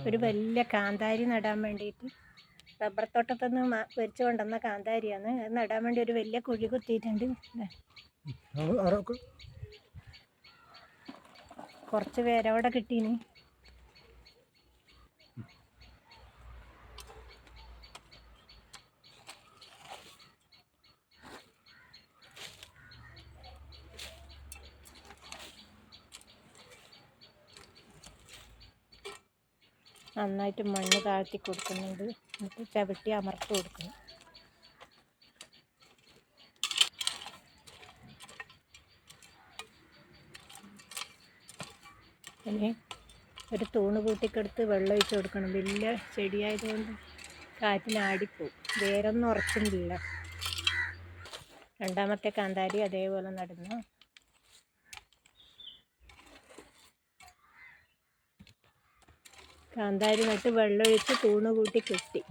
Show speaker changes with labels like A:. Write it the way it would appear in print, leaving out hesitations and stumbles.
A: ഒരു വലിയ കാന്താരി നടാൻ വേണ്ടിയിട്ട് റബ്ബർ തോട്ടത്തുനിന്ന് പൊരിച്ചു കൊണ്ടുവന്ന കാന്താരിയാണ്. അത് നടാൻ വേണ്ടി ഒരു വലിയ കുഴി കുത്തിയിട്ടുണ്ട്. കുറച്ച് പേരവിടെ കിട്ടീന്. നന്നായിട്ട് മണ്ണ് താഴ്ത്തി കൊടുക്കുന്നുണ്ട്. എന്നിട്ട് ചവിട്ടി അമർത്തി കൊടുക്കണം. ഇനി ഒരു തൂണ് കൂട്ടിക്കെടുത്ത് വെള്ളം ഒഴിച്ച് കൊടുക്കണം. വലിയ ചെടിയായതുകൊണ്ട് കാറ്റിനാടിപ്പോവും. വേരൊന്നും ഉറച്ചിട്ടില്ല. രണ്ടാമത്തെ കാന്താരി അതേപോലെ നടന്നു. കാന്താരി നട്ട് വെള്ളമൊഴിച്ച് തൂണ് കൂട്ടി കെട്ടി.